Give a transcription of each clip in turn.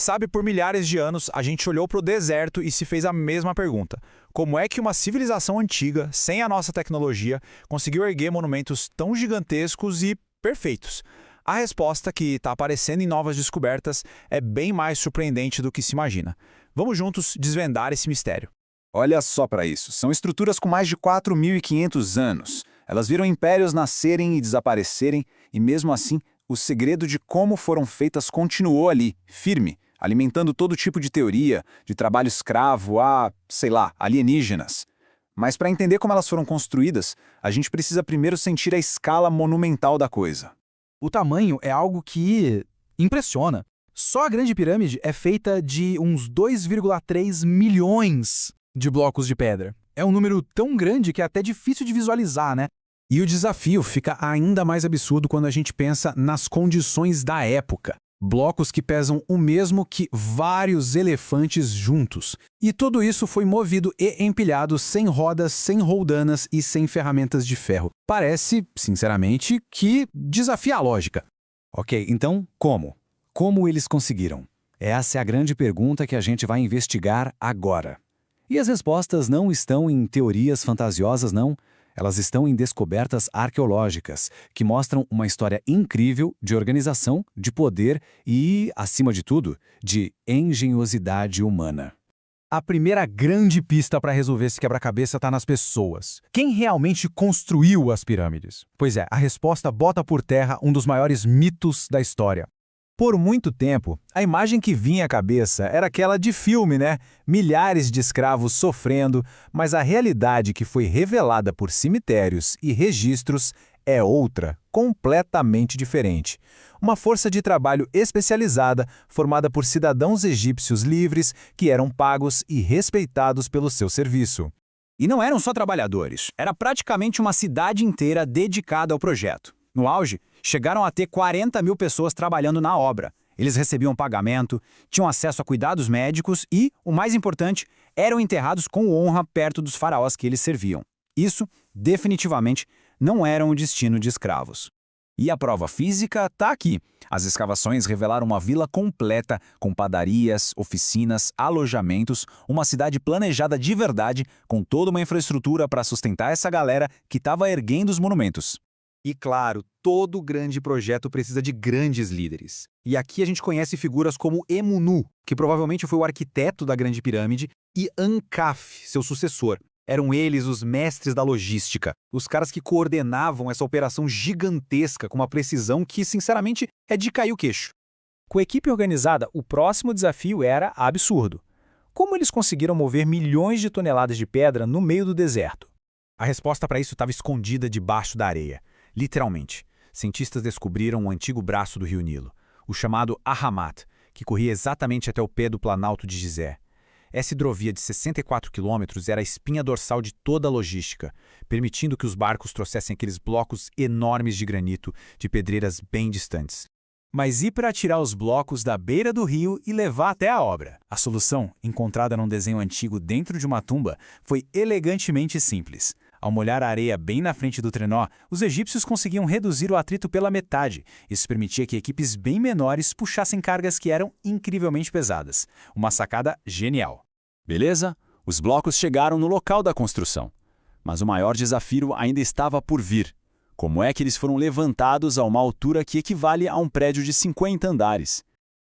Sabe, por milhares de anos, a gente olhou para o deserto e se fez a mesma pergunta. Como é que uma civilização antiga, sem a nossa tecnologia, conseguiu erguer monumentos tão gigantescos e perfeitos? A resposta, que está aparecendo em novas descobertas, é bem mais surpreendente do que se imagina. Vamos juntos desvendar esse mistério. Olha só para isso, são estruturas com mais de 4.500 anos. Elas viram impérios nascerem e desaparecerem, e mesmo assim, o segredo de como foram feitas continuou ali, firme, alimentando todo tipo de teoria, de trabalho escravo a, sei lá, alienígenas. Mas para entender como elas foram construídas, a gente precisa primeiro sentir a escala monumental da coisa. O tamanho é algo que impressiona. Só a Grande Pirâmide é feita de uns 2,3 milhões de blocos de pedra. É um número tão grande que é até difícil de visualizar, né? E o desafio fica ainda mais absurdo quando a gente pensa nas condições da época. Blocos que pesam o mesmo que vários elefantes juntos. E tudo isso foi movido e empilhado sem rodas, sem roldanas e sem ferramentas de ferro. Parece, sinceramente, que desafia a lógica. Ok, então como? Como eles conseguiram? Essa é a grande pergunta que a gente vai investigar agora. E as respostas não estão em teorias fantasiosas, não. Elas estão em descobertas arqueológicas, que mostram uma história incrível de organização, de poder e, acima de tudo, de engenhosidade humana. A primeira grande pista para resolver esse quebra-cabeça está nas pessoas. Quem realmente construiu as pirâmides? Pois é, a resposta bota por terra um dos maiores mitos da história. Por muito tempo, a imagem que vinha à cabeça era aquela de filme, né? Milhares de escravos sofrendo, mas a realidade que foi revelada por cemitérios e registros é outra, completamente diferente. Uma força de trabalho especializada, formada por cidadãos egípcios livres que eram pagos e respeitados pelo seu serviço. E não eram só trabalhadores, era praticamente uma cidade inteira dedicada ao projeto. No auge, chegaram a ter 40 mil pessoas trabalhando na obra. Eles recebiam pagamento, tinham acesso a cuidados médicos e, o mais importante, eram enterrados com honra perto dos faraós que eles serviam. Isso, definitivamente, não era um destino de escravos. E a prova física está aqui. As escavações revelaram uma vila completa, com padarias, oficinas, alojamentos, uma cidade planejada de verdade, com toda uma infraestrutura para sustentar essa galera que estava erguendo os monumentos. E claro, todo grande projeto precisa de grandes líderes. E aqui a gente conhece figuras como Emunu, que provavelmente foi o arquiteto da Grande Pirâmide, e Ankaf, seu sucessor. Eram eles os mestres da logística, os caras que coordenavam essa operação gigantesca com uma precisão que, sinceramente, é de cair o queixo. Com a equipe organizada, o próximo desafio era absurdo. Como eles conseguiram mover milhões de toneladas de pedra no meio do deserto? A resposta para isso estava escondida debaixo da areia. Literalmente, cientistas descobriram um antigo braço do rio Nilo, o chamado Ahramat, que corria exatamente até o pé do Planalto de Gizé. Essa hidrovia de 64 quilômetros era a espinha dorsal de toda a logística, permitindo que os barcos trouxessem aqueles blocos enormes de granito de pedreiras bem distantes. Mas e para tirar os blocos da beira do rio e levar até a obra? A solução, encontrada num desenho antigo dentro de uma tumba, foi elegantemente simples. Ao molhar a areia bem na frente do trenó, os egípcios conseguiam reduzir o atrito pela metade. Isso permitia que equipes bem menores puxassem cargas que eram incrivelmente pesadas. Uma sacada genial. Beleza? Os blocos chegaram no local da construção. Mas o maior desafio ainda estava por vir. Como é que eles foram levantados a uma altura que equivale a um prédio de 50 andares?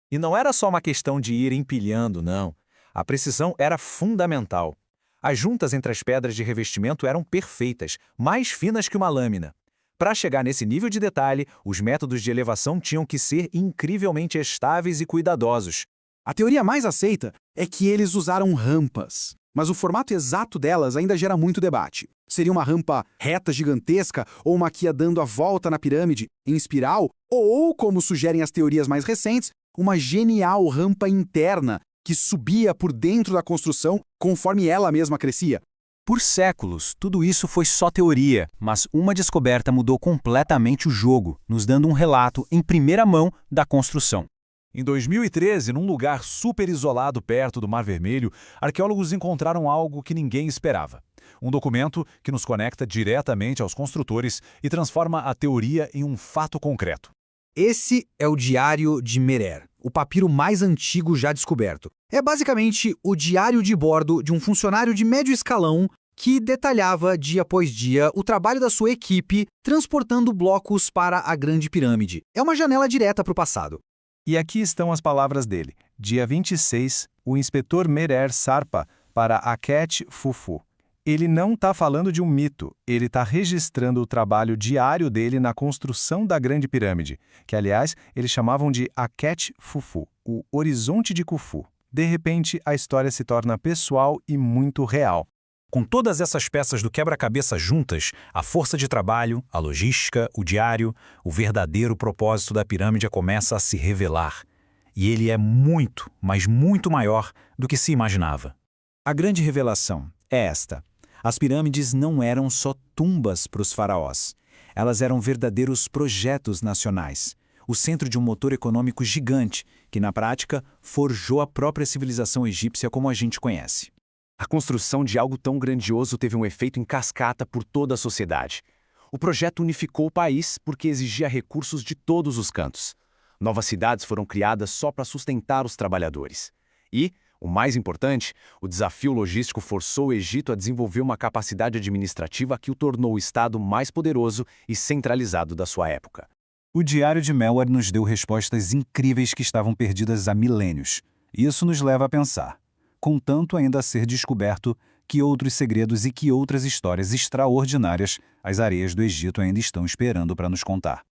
E não era só uma questão de ir empilhando, não. A precisão era fundamental. As juntas entre as pedras de revestimento eram perfeitas, mais finas que uma lâmina. Para chegar nesse nível de detalhe, os métodos de elevação tinham que ser incrivelmente estáveis e cuidadosos. A teoria mais aceita é que eles usaram rampas, mas o formato exato delas ainda gera muito debate. Seria uma rampa reta gigantesca ou uma que ia dando a volta na pirâmide, em espiral, ou, como sugerem as teorias mais recentes, uma genial rampa interna que subia por dentro da construção conforme ela mesma crescia. Por séculos, tudo isso foi só teoria, mas uma descoberta mudou completamente o jogo, nos dando um relato em primeira mão da construção. Em 2013, num lugar super isolado perto do Mar Vermelho, arqueólogos encontraram algo que ninguém esperava. Um documento que nos conecta diretamente aos construtores e transforma a teoria em um fato concreto. Esse é o Diário de Merer, o papiro mais antigo já descoberto. É basicamente o diário de bordo de um funcionário de médio escalão que detalhava dia após dia o trabalho da sua equipe transportando blocos para a Grande Pirâmide. É uma janela direta para o passado. E aqui estão as palavras dele. Dia 26, o inspetor Merer Sarpa para Aket Fufu. Ele não está falando de um mito, ele está registrando o trabalho diário dele na construção da Grande Pirâmide, que, aliás, eles chamavam de Aket Fufu, o horizonte de Khufu. De repente, a história se torna pessoal e muito real. Com todas essas peças do quebra-cabeça juntas, a força de trabalho, a logística, o diário, o verdadeiro propósito da pirâmide começa a se revelar. E ele é muito, mas muito maior do que se imaginava. A grande revelação é esta. As pirâmides não eram só tumbas para os faraós. Elas eram verdadeiros projetos nacionais. O centro de um motor econômico gigante, que na prática forjou a própria civilização egípcia como a gente conhece. A construção de algo tão grandioso teve um efeito em cascata por toda a sociedade. O projeto unificou o país porque exigia recursos de todos os cantos. Novas cidades foram criadas só para sustentar os trabalhadores. E, o mais importante, o desafio logístico forçou o Egito a desenvolver uma capacidade administrativa que o tornou o estado mais poderoso e centralizado da sua época. O Diário de Melwar nos deu respostas incríveis que estavam perdidas há milênios. Isso nos leva a pensar, contanto ainda a ser descoberto, que outros segredos e que outras histórias extraordinárias as areias do Egito ainda estão esperando para nos contar.